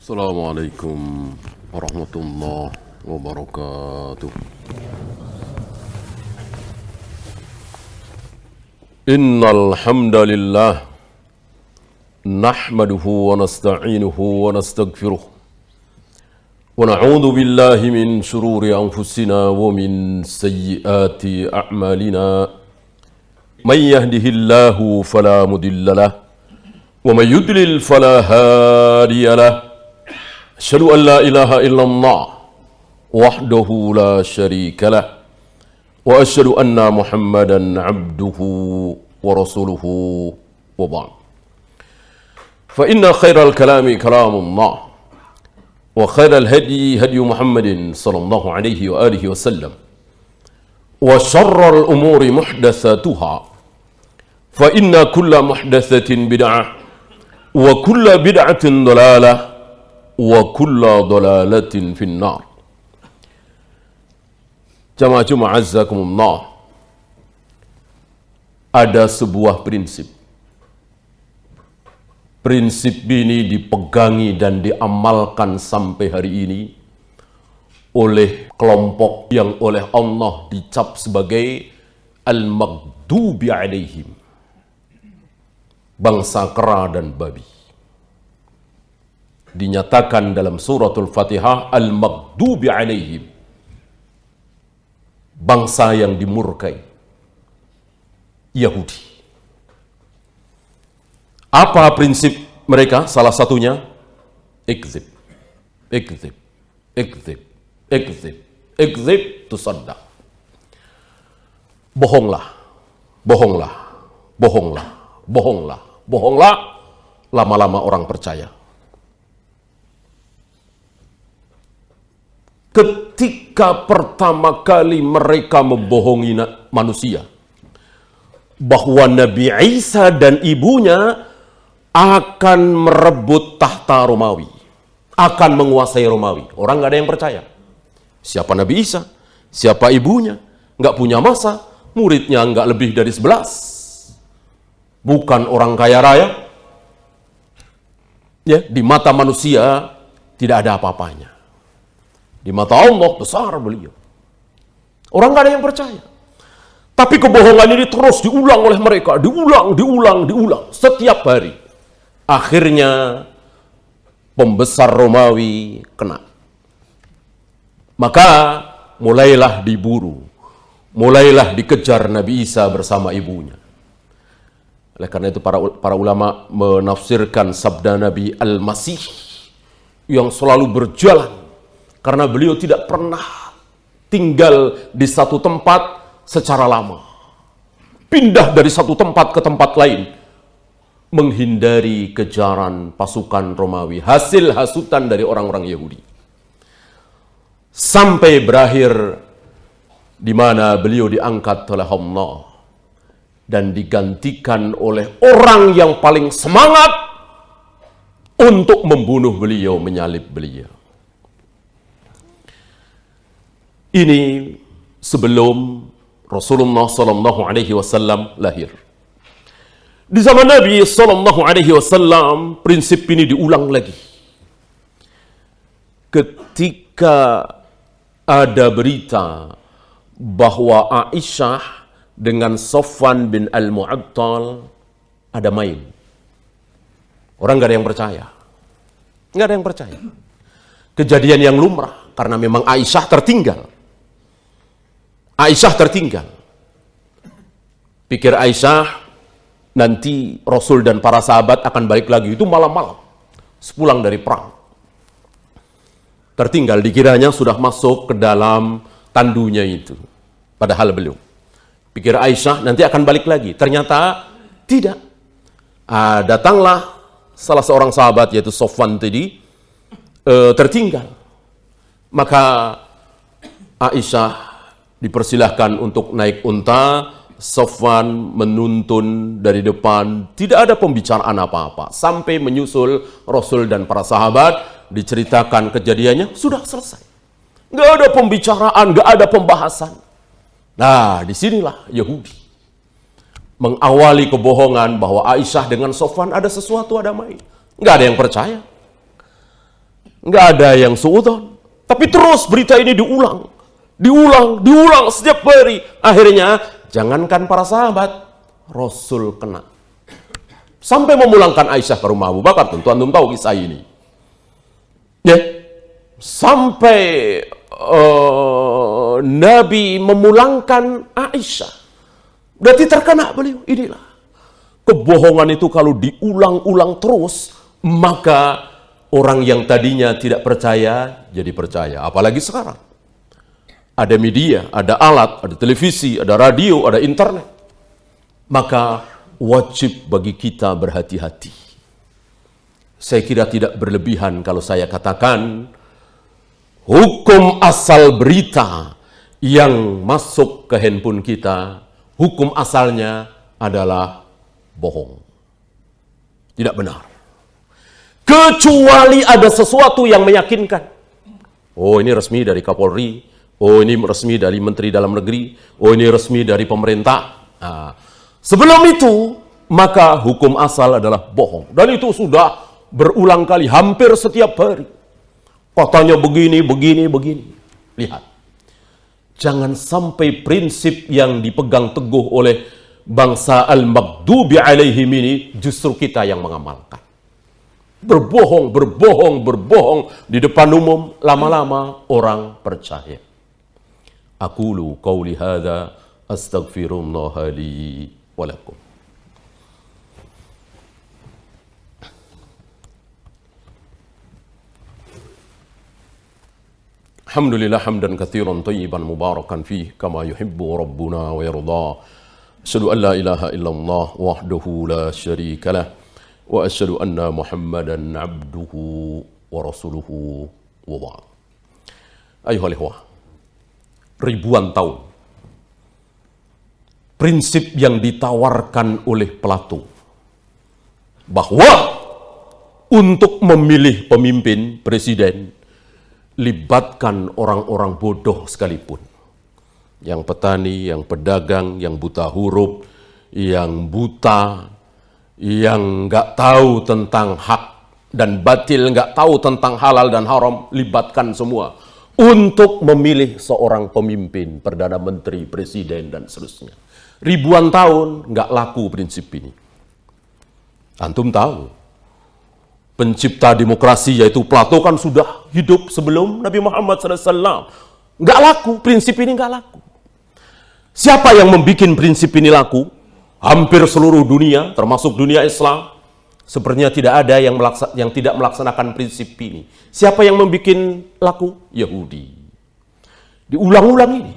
Assalamualaikum warahmatullahi wabarakatuh. Innal hamdalillah nahmaduhu wa nasta'inuhu wa nastaghfiruh wa na'udzu billahi min shururi anfusina wa min sayyiati a'malina. Man yahdihillahu fala mudilla lahu wa man yudlil fala hadiya lahu. Asyhadu an la ilaha illallah wahdahu la syarika lah wa asyhadu anna Muhammadan abduhu wa rasuluhu wa ba'd. Fa inna khairal kalami kalamullah wa khairal hadi hadi Muhammadin sallallahu alaihi wa alihi wasallam wa syarral umuri muhdatsatuha fa inna kulla muhdatsatin bid'ah wa kulla bid'atin dhalalah wa kulla dhalalatin finnar. Jamaah Jumat azzakumullah, ada sebuah prinsip. Prinsip ini dipegangi dan diamalkan sampai hari ini oleh kelompok yang oleh Allah dicap sebagai al-maghdubi alaihim, bangsa kera dan babi. Dinyatakan dalam suratul Fatihah al-maghdubi alaihim, bangsa yang dimurkai, Yahudi. Apa prinsip mereka? Salah satunya ikdzib, ikdzib, ikdzib, ikdzib, ikdzib tusaddaq. Bohonglah, bohonglah, bohonglah, bohonglah, bohonglah, lama-lama orang percaya. Ketika pertama kali mereka membohongi manusia bahwa Nabi Isa dan ibunya akan merebut tahta Romawi, akan menguasai Romawi, orang nggak ada yang percaya. Siapa Nabi Isa? Siapa ibunya? Nggak punya masa, muridnya nggak lebih dari 11. Bukan orang kaya raya. Ya, di mata manusia tidak ada apa-apanya. Di mata Allah besar beliau. Orang nggak ada yang percaya. Tapi kebohongan ini terus diulang oleh mereka. Diulang setiap hari. Akhirnya pembesar Romawi kena. Maka mulailah diburu. Mulailah dikejar Nabi Isa bersama ibunya. Oleh karena itu para ulama menafsirkan sabda Nabi Al-Masih yang selalu berjalan. Karena beliau tidak pernah tinggal di satu tempat secara lama. Pindah dari satu tempat ke tempat lain. Menghindari kejaran pasukan Romawi. Hasil hasutan dari orang-orang Yahudi. Sampai berakhir di mana beliau diangkat oleh Allah. Dan digantikan oleh orang yang paling semangat untuk membunuh beliau, menyalib beliau. Ini sebelum Rasulullah sallallahu alaihi wasallam lahir. Di zaman Nabi sallallahu alaihi wasallam prinsip ini diulang lagi. Ketika ada berita bahwa Aisyah dengan Safwan bin Al-Mu'attal ada main. Orang gak ada yang percaya. Gak ada yang percaya. Kejadian yang lumrah karena memang Aisyah tertinggal. Aisyah tertinggal. Pikir Aisyah nanti Rasul dan para sahabat akan balik lagi. Itu malam-malam. Sepulang dari perang. Tertinggal, dikiranya sudah masuk ke dalam tandunya itu. Padahal belum. Pikir Aisyah nanti akan balik lagi. Ternyata tidak. Datanglah salah seorang sahabat yaitu Safwan tadi. Tertinggal. Maka Aisyah dipersilahkan untuk naik unta, Safwan menuntun dari depan, tidak ada pembicaraan apa-apa. Sampai menyusul Rasul dan para sahabat, diceritakan kejadiannya, sudah selesai. Nggak ada pembicaraan, nggak ada pembahasan. Nah, disinilah Yahudi mengawali kebohongan bahwa Aisyah dengan Safwan ada sesuatu, ada main. Nggak ada yang percaya. nggak ada yang suudzon. Tapi terus berita ini diulang setiap hari. Akhirnya, jangankan para sahabat, Rasul kena. Sampai memulangkan Aisyah ke rumah Abu Bakar, tentu antum tahu kisah ini. Ya, sampai Nabi memulangkan Aisyah. Berarti terkena beliau. Inilah kebohongan itu kalau diulang-ulang terus, maka orang yang tadinya tidak percaya, jadi percaya. Apalagi sekarang. Ada media, ada alat, ada televisi, ada radio, ada internet. Maka wajib bagi kita berhati-hati. Saya kira tidak berlebihan kalau saya katakan, hukum asal berita yang masuk ke handphone kita, hukum asalnya adalah bohong. Tidak benar. Kecuali ada sesuatu yang meyakinkan. Oh, ini resmi dari Kapolri. Oh, ini resmi dari Menteri Dalam Negeri. Oh, ini resmi dari pemerintah. Nah, sebelum itu, maka hukum asal adalah bohong. Dan itu sudah berulang kali, hampir setiap hari. Katanya begini. Lihat. Jangan sampai prinsip yang dipegang teguh oleh bangsa al-maghdubi alaihim ini justru kita yang mengamalkan. Berbohong di depan umum, lama-lama orang percaya. Aqulu qauli hadza astaghfirullah li wa lakum. Alhamdulillah hamdan katsiran thayyiban mubarakan fihi kama yuhibbu rabbuna wa yarda. Asyhadu an la ilaha illallah wahdahu la syarika lah. Wa asyhadu anna Muhammadan abduhu wa rasuluhu wa ba'd. Ayuhal ikhwah, ribuan tahun prinsip yang ditawarkan oleh Plato bahwa untuk memilih pemimpin presiden libatkan orang-orang bodoh sekalipun, yang petani, yang pedagang, yang buta huruf, yang buta, yang nggak tahu tentang hak dan batil, nggak tahu tentang halal dan haram, libatkan semua untuk memilih seorang pemimpin, perdana menteri, presiden, dan seterusnya. Ribuan tahun nggak laku prinsip ini. Antum tahu, pencipta demokrasi yaitu Plato kan sudah hidup sebelum Nabi Muhammad SAW. Nggak laku, prinsip ini nggak laku. Siapa yang membuat prinsip ini laku? Hampir seluruh dunia, termasuk dunia Islam, sepertinya tidak ada yang tidak melaksanakan prinsip ini. Siapa yang membuat laku? Yahudi. Diulang-ulang ini.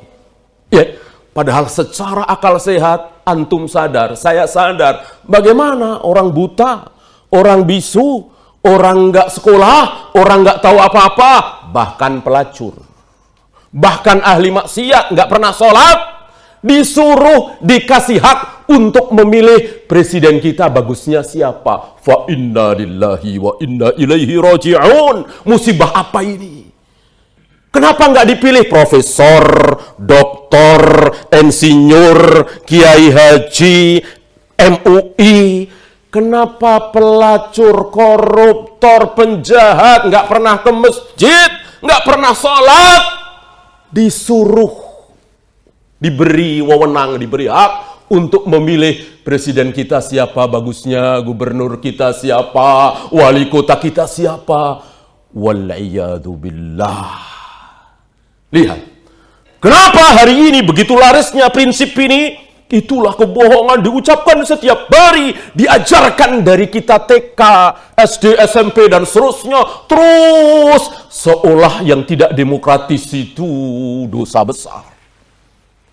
Ya, padahal secara akal sehat, antum sadar, saya sadar, bagaimana orang buta, orang bisu, orang nggak sekolah, orang nggak tahu apa-apa, bahkan pelacur, bahkan ahli maksiat, nggak pernah sholat, disuruh dikasih hak untuk memilih presiden kita, bagusnya siapa? Fa inna lillahi wa inna ilaihi raji'un. Musibah apa ini? Kenapa nggak dipilih profesor, doktor, insinyur, kiai haji, MUI? Kenapa pelacur, koruptor, penjahat, nggak pernah ke masjid, nggak pernah sholat, disuruh, diberi wewenang, diberi hak untuk memilih presiden kita siapa bagusnya, gubernur kita siapa, wali kota kita siapa. Wal'iyadu billah. Lihat, kenapa hari ini begitu larisnya prinsip ini? Itulah kebohongan diucapkan setiap hari, diajarkan dari kita TK, SD, SMP, dan seterusnya. Terus, seolah yang tidak demokratis itu dosa besar.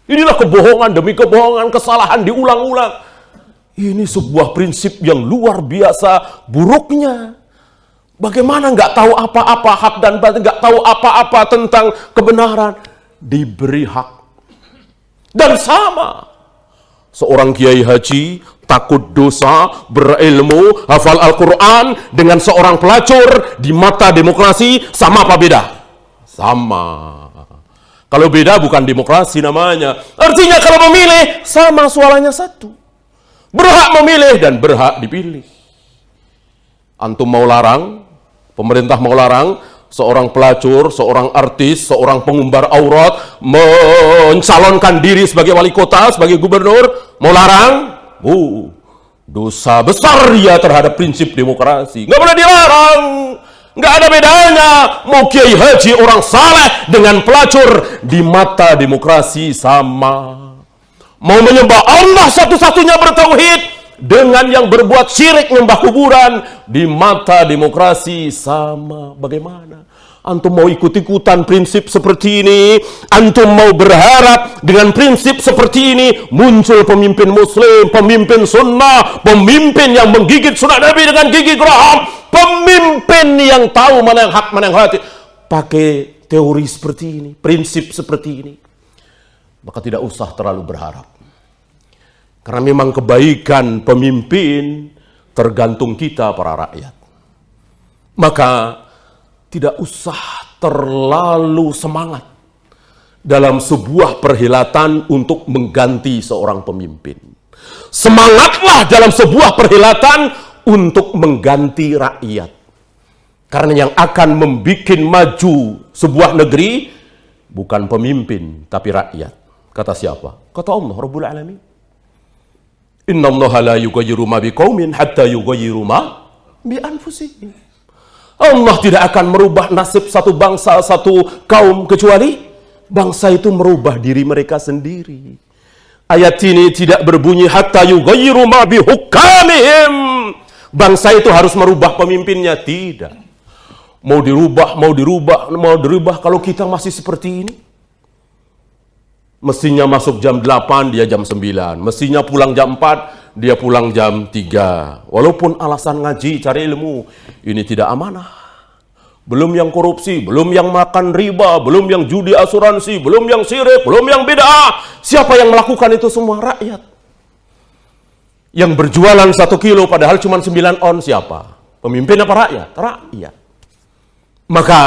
Inilah kebohongan demi kebohongan, kesalahan diulang-ulang. Ini sebuah prinsip yang luar biasa buruknya. Bagaimana nggak tahu apa-apa hak dan batil, nggak tahu apa-apa tentang kebenaran, diberi hak. Dan sama, seorang kiai haji takut dosa, berilmu, hafal Al-Quran dengan seorang pelacur di mata demokrasi, sama apa beda? Sama. Kalau beda bukan demokrasi namanya. Artinya kalau memilih sama, suaranya satu. Berhak memilih dan berhak dipilih. Antum mau larang, pemerintah mau larang, seorang pelacur, seorang artis, seorang pengumbar aurat mencalonkan diri sebagai wali kota, sebagai gubernur, mau larang? Dosa besar dia terhadap prinsip demokrasi. Nggak boleh dilarang. Nggak ada bedanya mau kiai haji orang saleh dengan pelacur, di mata demokrasi sama. Mau menyembah Allah satu-satunya bertauhid dengan yang berbuat syirik menyembah kuburan, di mata demokrasi sama. Bagaimana? Antum mau ikut-ikutan prinsip seperti ini? Antum mau berharap dengan prinsip seperti ini muncul pemimpin muslim, pemimpin sunnah, pemimpin yang menggigit sunnah Nabi dengan gigi geraham, pemimpin yang tahu mana yang hak, mana yang hati, pakai teori seperti ini, prinsip seperti ini, maka tidak usah terlalu berharap. Karena memang kebaikan pemimpin tergantung kita para rakyat. Maka tidak usah terlalu semangat dalam sebuah perhelatan untuk mengganti seorang pemimpin. Semangatlah dalam sebuah perhelatan untuk mengganti rakyat. Karena yang akan membuat maju sebuah negeri bukan pemimpin, tapi rakyat. Kata siapa? Kata Allah Rabbul Alamin. Inna allaha la yughayyiru ma biqaumin hatta yughayyiru ma bi anfusihim. Allah tidak akan merubah nasib satu bangsa, satu kaum, kecuali bangsa itu merubah diri mereka sendiri. Ayat ini tidak berbunyi hatta yughayyiru ma bi hukamihim. Bangsa itu harus merubah pemimpinnya, tidak. Mau dirubah kalau kita masih seperti ini. Mestinya masuk jam 8, dia jam 9. Mestinya pulang jam 4, dia pulang jam 3. Walaupun alasan ngaji, cari ilmu, ini tidak amanah. Belum yang korupsi, belum yang makan riba, belum yang judi asuransi, belum yang syirik, belum yang bid'ah. Siapa yang melakukan itu semua? Rakyat. Yang berjualan 1 kilo padahal cuma 9 on, siapa? Pemimpin apa rakyat? Rakyat. Maka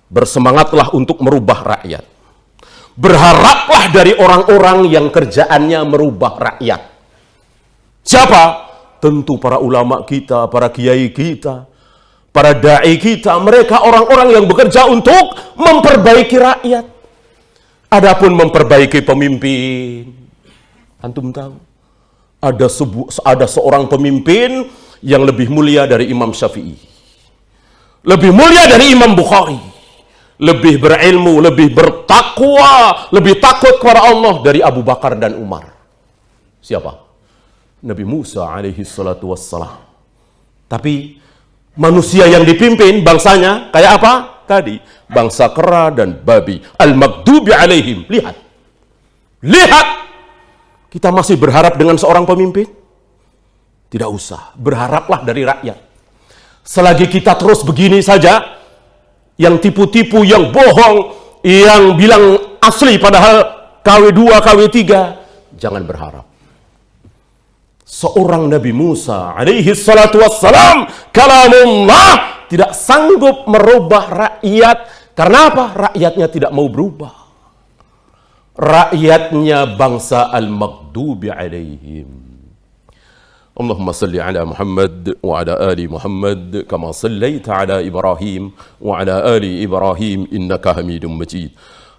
bersemangatlah untuk merubah rakyat. Berharaplah dari orang-orang yang kerjaannya merubah rakyat. Siapa? Tentu para ulama kita, para kiai kita, para da'i kita. Mereka orang-orang yang bekerja untuk memperbaiki rakyat. Adapun memperbaiki pemimpin, antum tahu, ada seorang pemimpin yang lebih mulia dari Imam Syafi'i, lebih mulia dari Imam Bukhari, lebih berilmu, lebih bertakwa, lebih takut kepada Allah dari Abu Bakar dan Umar. Siapa? Nabi Musa alaihi salatu wassalam. Tapi manusia yang dipimpin bangsanya kayak apa? Tadi, bangsa kera dan babi. Al-maghdubi alaihim. Lihat. Lihat. Kita masih berharap dengan seorang pemimpin? Tidak usah. Berharaplah dari rakyat. Selagi kita terus begini saja, yang tipu-tipu, yang bohong, yang bilang asli padahal KW2, KW3, jangan berharap. Seorang Nabi Musa alaihi salatu wassalam, kalamullah, tidak sanggup merubah rakyat. Karena apa? Rakyatnya tidak mau berubah. Rakyatnya bangsa al-maghdubi alaihim. اللهم صل على محمد وعلى آل محمد كما صليت على إبراهيم وعلى آل إبراهيم إنك حميد مجيد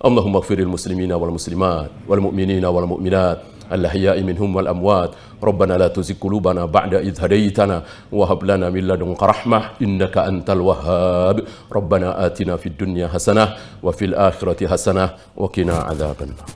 اللهم اغفر المسلمين والمسلمات والمؤمنين والمؤمنات الأحياء منهم والأموات ربنا لا تزغ قلوبنا بعد إذ هديتنا وهب لنا من لدنك رحمة إنك أنت الوهاب ربنا آتنا في الدنيا حسنة وفي الآخرة حسنة وقنا عذاب النار